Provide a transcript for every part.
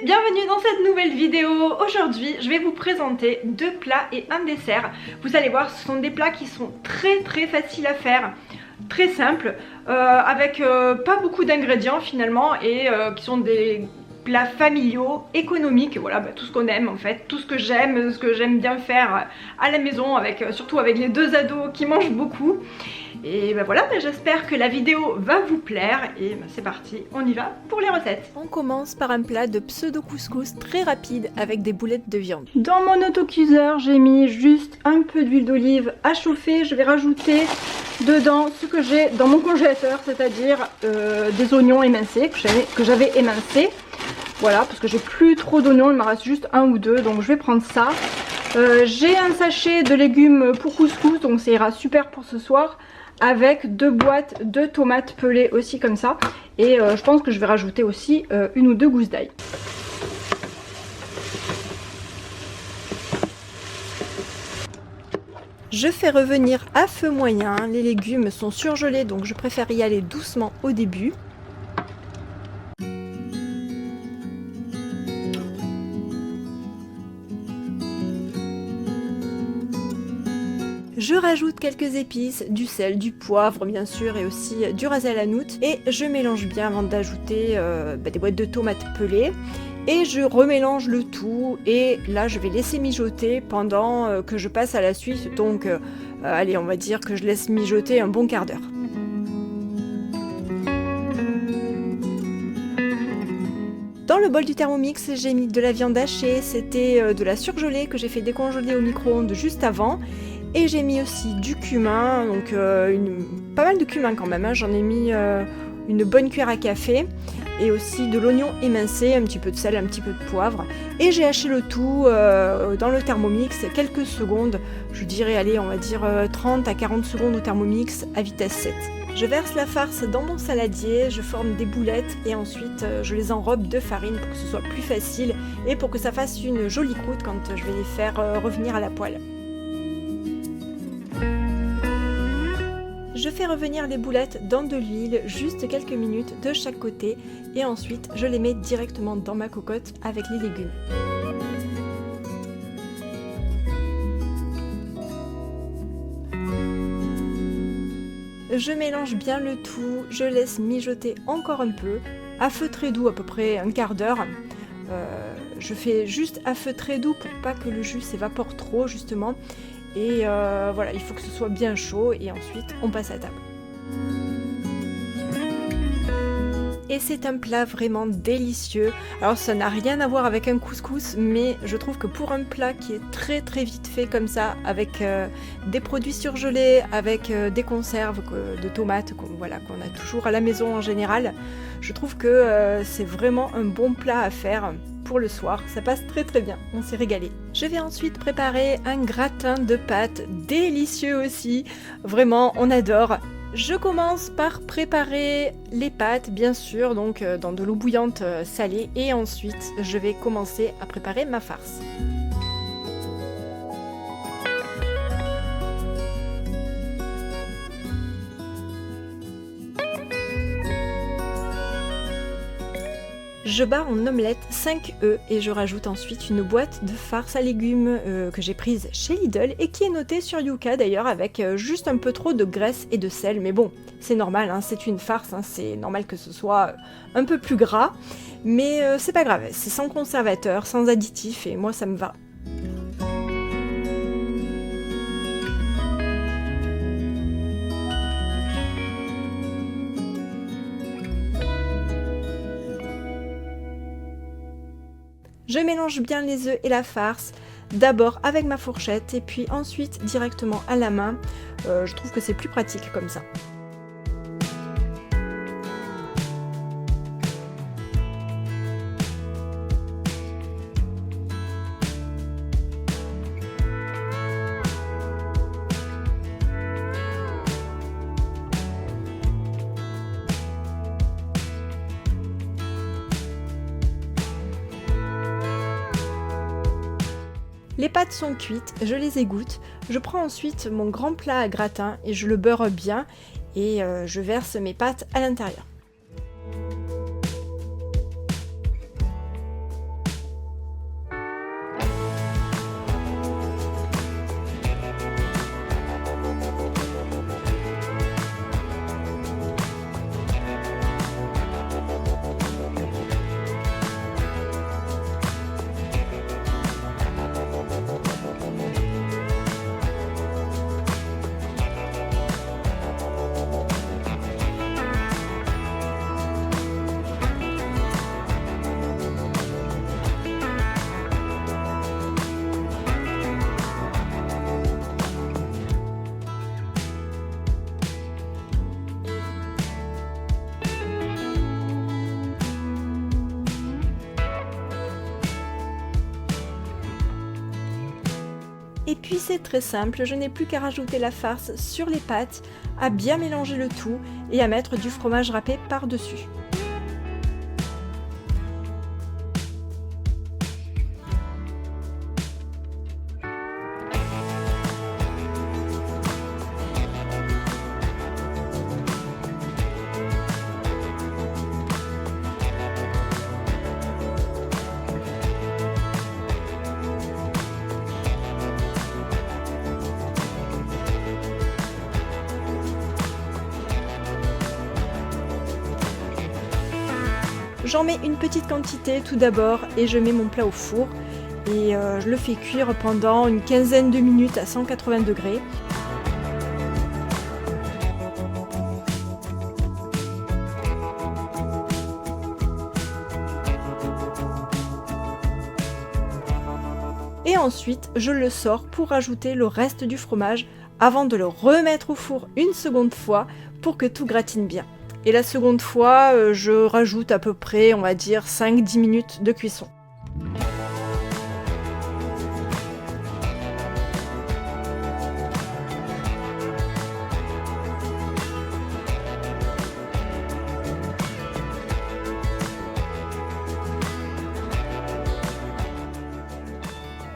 bienvenue dans cette nouvelle vidéo. Aujourd'hui je vais vous présenter deux plats et un dessert. Vous allez voir, ce sont des plats qui sont très faciles à faire, très simples, avec pas beaucoup d'ingrédients finalement, et qui sont des plats familiaux, économiques, voilà, tout ce qu'on aime en fait, tout ce que j'aime bien faire à la maison, surtout avec les deux ados qui mangent beaucoup. Et voilà, j'espère que la vidéo va vous plaire et c'est parti, on y va pour les recettes. On commence par un plat de pseudo couscous très rapide avec des boulettes de viande. Dans mon autocuiseur, j'ai mis juste un peu d'huile d'olive à chauffer. Je vais rajouter dedans ce que j'ai dans mon congélateur, c'est-à-dire des oignons émincés que j'avais émincés. Voilà, parce que j'ai plus trop d'oignons, il me reste juste un ou deux, donc je vais prendre ça. J'ai un sachet de légumes pour couscous, donc ça ira super pour ce soir, avec 2 boîtes de tomates pelées aussi comme ça. Et je pense que je vais rajouter aussi une ou deux gousses d'ail. Je fais revenir à feu moyen, les légumes sont surgelés donc je préfère y aller doucement au début. Je rajoute quelques épices, du sel, du poivre bien sûr et aussi du ras el hanout et je mélange bien avant d'ajouter des boîtes de tomates pelées et je remélange le tout et là je vais laisser mijoter pendant que je passe à la suite, donc allez, on va dire que je laisse mijoter un bon quart d'heure. Dans le bol du Thermomix, j'ai mis de la viande hachée, c'était de la surgelée que j'ai fait décongeler au micro-ondes juste avant. Et j'ai mis aussi du cumin, donc pas mal de cumin quand même, hein. J'en ai mis une bonne cuillère à café. Et aussi de l'oignon émincé, un petit peu de sel, un petit peu de poivre. Et j'ai haché le tout dans le Thermomix quelques secondes, je dirais, allez, on va dire 30 à 40 secondes au Thermomix à vitesse 7. Je verse la farce dans mon saladier, je forme des boulettes et ensuite je les enrobe de farine pour que ce soit plus facile et pour que ça fasse une jolie croûte quand je vais les faire revenir à la poêle. Je fais revenir les boulettes dans de l'huile, juste quelques minutes de chaque côté, et ensuite je les mets directement dans ma cocotte avec les légumes. Je mélange bien le tout, je laisse mijoter encore un peu, à feu très doux, à peu près un quart d'heure. Je fais juste à feu très doux pour pas que le jus s'évapore trop justement. Et voilà, il faut que ce soit bien chaud et ensuite on passe à table. Et c'est un plat vraiment délicieux. Alors ça n'a rien à voir avec un couscous, mais je trouve que pour un plat qui est très vite fait comme ça, avec des produits surgelés, avec des conserves de tomates qu'on a toujours à la maison en général, je trouve que c'est vraiment un bon plat à faire pour le soir, ça passe très bien, on s'est régalé. Je vais ensuite préparer un gratin de pâtes délicieux aussi, vraiment on adore. Je commence par préparer les pâtes bien sûr, donc dans de l'eau bouillante salée, et ensuite je vais commencer à préparer ma farce. Je bats en omelette 5 œufs et je rajoute ensuite une boîte de farce à légumes que j'ai prise chez Lidl et qui est notée sur Yuka d'ailleurs avec juste un peu trop de graisse et de sel. Mais bon, c'est normal, hein, c'est une farce, hein, c'est normal que ce soit un peu plus gras. Mais c'est pas grave, c'est sans conservateur, sans additif et moi ça me va. Je mélange bien les œufs et la farce, d'abord avec ma fourchette et puis ensuite directement à la main. Je trouve que c'est plus pratique comme ça. Les pâtes sont cuites, je les égoutte, je prends ensuite mon grand plat à gratin et je le beurre bien et je verse mes pâtes à l'intérieur. Et puis c'est très simple, je n'ai plus qu'à rajouter la farce sur les pâtes, à bien mélanger le tout et à mettre du fromage râpé par-dessus. J'en mets une petite quantité tout d'abord et je mets mon plat au four et je le fais cuire pendant une quinzaine de minutes à 180 degrés. Et ensuite, je le sors pour rajouter le reste du fromage avant de le remettre au four une seconde fois pour que tout gratine bien. Et la seconde fois, je rajoute à peu près, on va dire, 5-10 minutes de cuisson.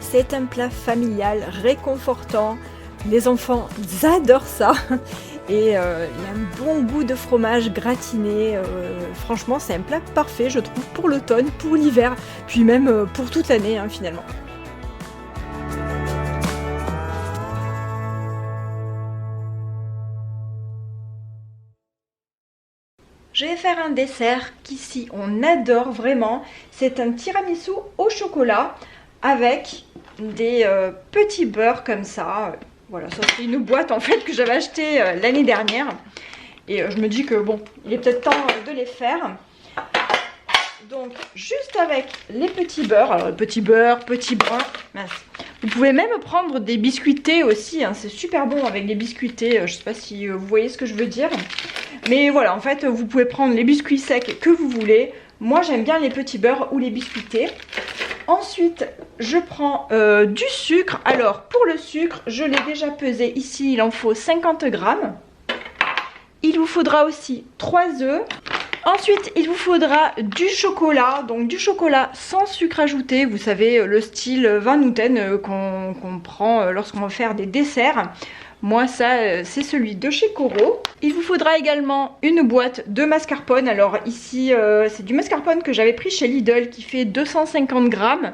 C'est un plat familial, réconfortant. Les enfants adorent ça. Et il y a un bon goût de fromage gratiné. Franchement, c'est un plat parfait, je trouve, pour l'automne, pour l'hiver, puis même pour toute l'année, hein, finalement. Je vais faire un dessert qu'ici on adore vraiment. C'est un tiramisu au chocolat avec des petits beurres comme ça. Voilà, ça c'est une boîte en fait que j'avais achetée l'année dernière. Et je me dis que bon, il est peut-être temps de les faire. Donc juste avec les petits beurres, alors petit beurre, petit brun, mince. Vous pouvez même prendre des biscuités aussi, hein, c'est super bon avec les biscuités, je sais pas si vous voyez ce que je veux dire. Mais voilà, en fait vous pouvez prendre les biscuits secs que vous voulez. Moi j'aime bien les petits beurres ou les biscuités. Ensuite, je prends du sucre. Alors, pour le sucre, je l'ai déjà pesé. Ici, il en faut 50 grammes. Il vous faudra aussi 3 œufs. Ensuite, il vous faudra du chocolat. Donc, du chocolat sans sucre ajouté. Vous savez, le style Van Houten qu'on prend lorsqu'on va faire des desserts. Moi, ça, c'est celui de chez Coro. Il vous faudra également une boîte de mascarpone. Alors ici, c'est du mascarpone que j'avais pris chez Lidl qui fait 250 grammes.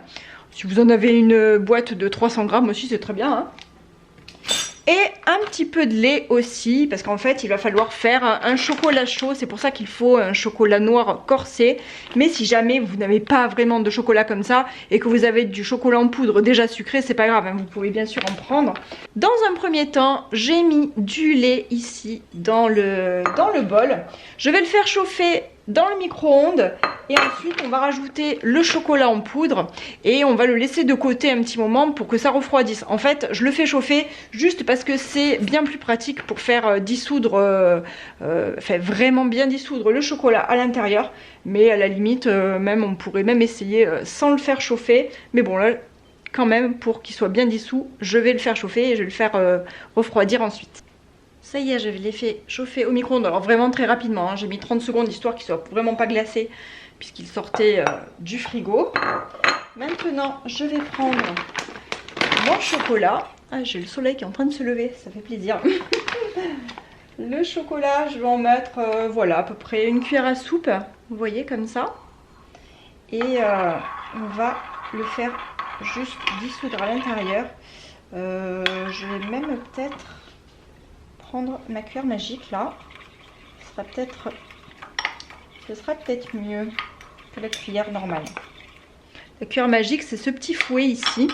Si vous en avez une boîte de 300 grammes aussi, c'est très bien, hein. Et un petit peu de lait aussi, parce qu'en fait il va falloir faire un chocolat chaud. C'est pour ça qu'il faut un chocolat noir corsé. Mais si jamais vous n'avez pas vraiment de chocolat comme ça et que vous avez du chocolat en poudre déjà sucré, c'est pas grave, hein, vous pouvez bien sûr en prendre. Dans un premier temps, j'ai mis du lait ici dans le bol. Je vais le faire chauffer dans le micro-ondes et ensuite on va rajouter le chocolat en poudre et on va le laisser de côté un petit moment pour que ça refroidisse. En fait, je le fais chauffer juste parce que c'est bien plus pratique pour faire dissoudre, vraiment bien dissoudre le chocolat à l'intérieur. Mais à la limite, même on pourrait même essayer sans le faire chauffer. Mais bon là, quand même, pour qu'il soit bien dissous, je vais le faire chauffer et je vais le faire refroidir ensuite. Ça y est, je l'ai fait chauffer au micro-ondes, alors vraiment très rapidement, hein. J'ai mis 30 secondes histoire qu'il soit vraiment pas glacé puisqu'il sortait du frigo. Maintenant, je vais prendre mon chocolat. Ah, j'ai le soleil qui est en train de se lever, ça fait plaisir. Le chocolat, je vais en mettre, voilà, à peu près une cuillère à soupe, vous voyez, comme ça. Et on va le faire juste dissoudre à l'intérieur. Je vais même peut-être prendre ma cuillère magique là, ce sera peut-être mieux que la cuillère normale. La cuillère magique, c'est ce petit fouet ici.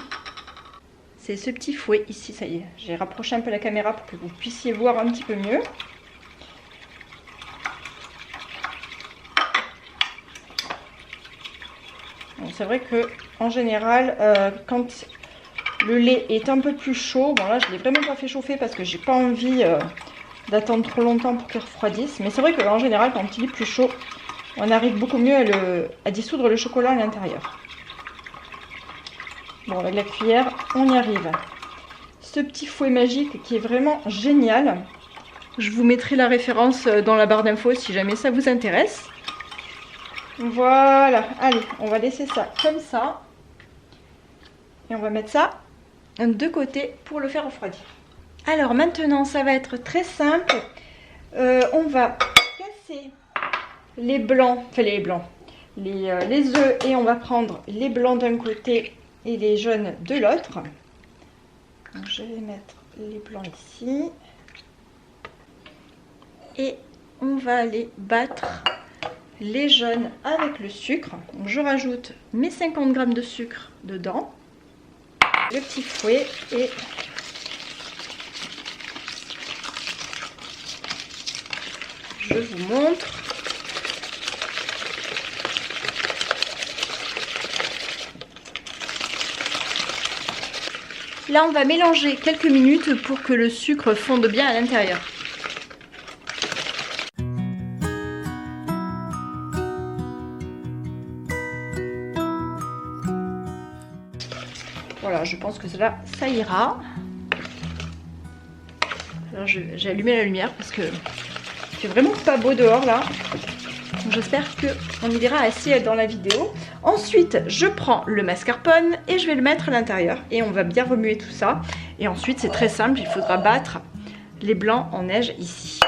C'est ce petit fouet ici, ça y est. J'ai rapproché un peu la caméra pour que vous puissiez voir un petit peu mieux. Bon, c'est vrai que en général, quand le lait est un peu plus chaud, bon là je ne l'ai vraiment pas fait chauffer parce que j'ai pas envie d'attendre trop longtemps pour qu'il refroidisse. Mais c'est vrai qu'en général quand il est plus chaud, on arrive beaucoup mieux à dissoudre le chocolat à l'intérieur. Bon, avec la cuillère, on y arrive. ce petit fouet magique qui est vraiment génial. Je vous mettrai la référence dans la barre d'infos si jamais ça vous intéresse. Voilà, allez, on va laisser ça comme ça. Et on va mettre ça de côté pour le faire refroidir. Alors maintenant, ça va être très simple. On va casser les blancs, enfin les blancs, les œufs, et on va prendre les blancs d'un côté et les jaunes de l'autre. Je vais mettre les blancs ici. Et on va aller battre les jaunes avec le sucre. Donc je rajoute mes 50 g de sucre dedans. Le petit fouet et je vous montre. Là, on va mélanger quelques minutes pour que le sucre fonde bien à l'intérieur. Voilà, je pense que cela, ça ira. Alors j'ai allumé la lumière parce que il fait vraiment pas beau dehors là. J'espère qu'on y verra assez dans la vidéo. Ensuite, je prends le mascarpone et je vais le mettre à l'intérieur. Et on va bien remuer tout ça. Et ensuite, c'est très simple, il faudra battre les blancs en neige ici.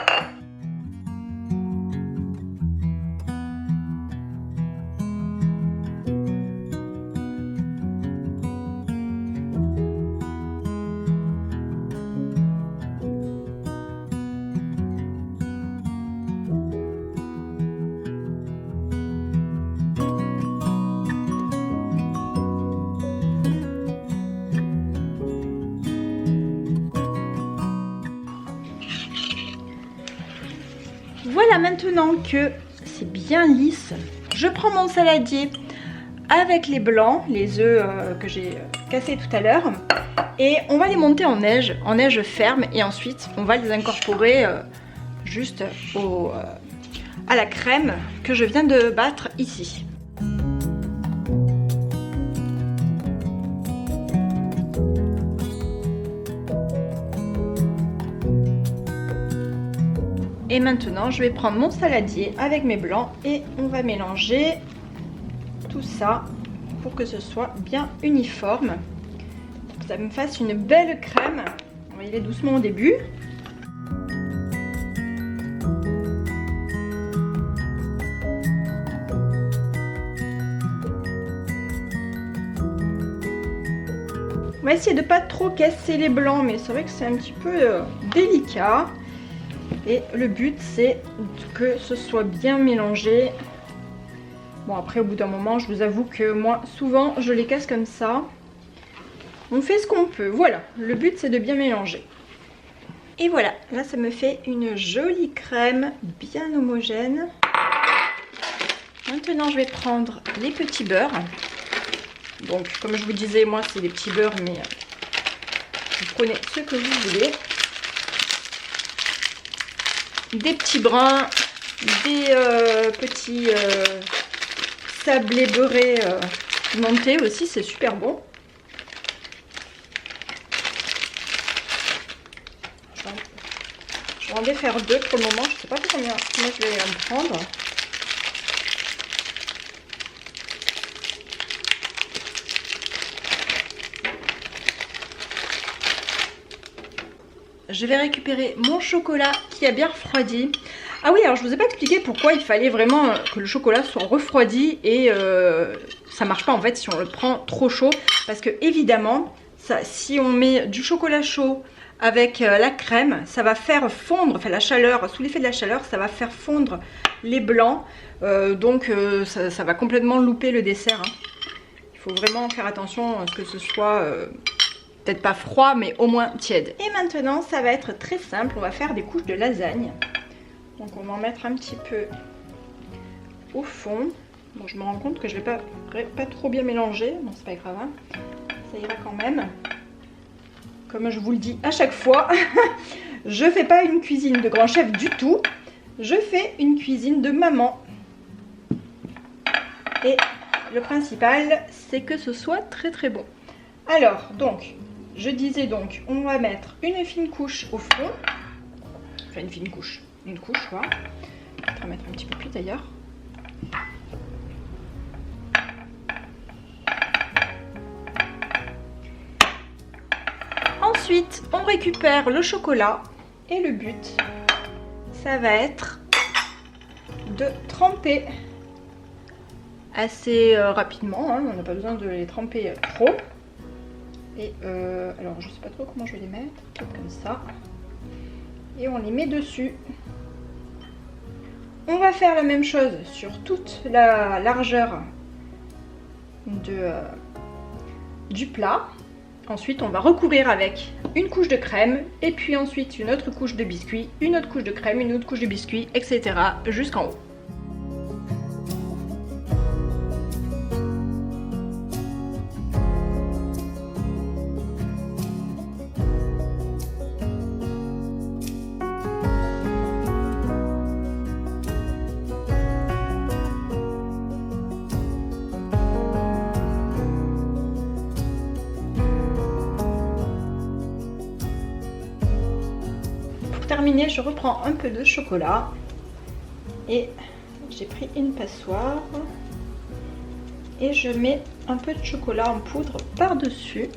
Voilà, maintenant que c'est bien lisse, je prends mon saladier avec les blancs, les œufs que j'ai cassés tout à l'heure, et on va les monter en neige ferme, et ensuite on va les incorporer juste à la crème que je viens de battre ici. Et maintenant, je vais prendre mon saladier avec mes blancs et on va mélanger tout ça pour que ce soit bien uniforme. Pour que ça me fasse une belle crème. On va y aller doucement au début. On va essayer de pas trop casser les blancs, mais c'est vrai que c'est un petit peu délicat. Et le but, c'est que ce soit bien mélangé. Bon, après, au bout d'un moment, je vous avoue que moi, souvent, je les casse comme ça. On fait ce qu'on peut. Voilà, le but, c'est de bien mélanger. Et voilà, là, ça me fait une jolie crème bien homogène. Maintenant, je vais prendre les petits beurres. Donc, comme je vous disais, moi, c'est des petits beurres, mais vous prenez ce que vous voulez. Des petits brins, des petits sablés beurrés pimentés aussi, c'est super bon. Je vais en défaire deux pour le moment, je ne sais pas combien je vais en prendre. Je vais récupérer mon chocolat qui a bien refroidi. Ah oui, alors je vous ai pas expliqué pourquoi il fallait vraiment que le chocolat soit refroidi et ça marche pas en fait si on le prend trop chaud. Parce que évidemment, si on met du chocolat chaud avec la crème, ça va faire fondre, enfin la chaleur, sous l'effet de la chaleur, ça va faire fondre les blancs. Donc ça va complètement louper le dessert. Hein. Il faut vraiment faire attention à ce que ce soit... peut-être pas froid, mais au moins tiède. Et maintenant, ça va être très simple. On va faire des couches de lasagne. Donc, on va en mettre un petit peu au fond. Bon, je me rends compte que je vais pas trop bien mélanger. Bon, c'est pas grave. Hein. Ça ira quand même. Comme je vous le dis à chaque fois, je fais pas une cuisine de grand chef du tout. Je fais une cuisine de maman. Et le principal, c'est que ce soit très très bon. Alors, donc... je disais donc, on va mettre une fine couche au fond. Enfin, une fine couche. Une couche, quoi. On va mettre un petit peu plus d'ailleurs. Ensuite, on récupère le chocolat. Et le but, ça va être de tremper assez rapidement, hein, on n'a pas besoin de les tremper trop. Et alors je sais pas trop comment je vais les mettre, peut-être comme ça. Et on les met dessus. On va faire la même chose sur toute la largeur du plat. Ensuite on va recouvrir avec une couche de crème et puis ensuite une autre couche de biscuit, une autre couche de crème, une autre couche de biscuit, etc. jusqu'en haut. Terminé, je reprends un peu de chocolat et j'ai pris une passoire et je mets un peu de chocolat en poudre par dessus.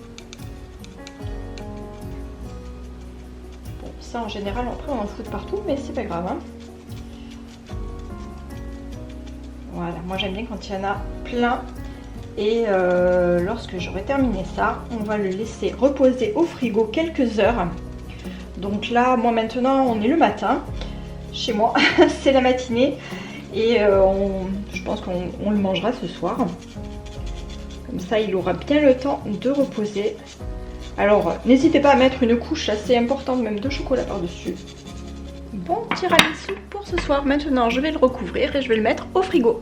Bon, ça en général après on en fout partout, mais c'est pas grave, hein. Voilà, moi j'aime bien quand il y en a plein. Et lorsque j'aurai terminé ça, on va le laisser reposer au frigo quelques heures. Donc là, moi maintenant, on est le matin, chez moi, c'est la matinée et je pense qu'on le mangera ce soir. Comme ça, il aura bien le temps de reposer. Alors, n'hésitez pas à mettre une couche assez importante, même de chocolat par-dessus. Bon tiramisu pour ce soir. Maintenant, je vais le recouvrir et je vais le mettre au frigo.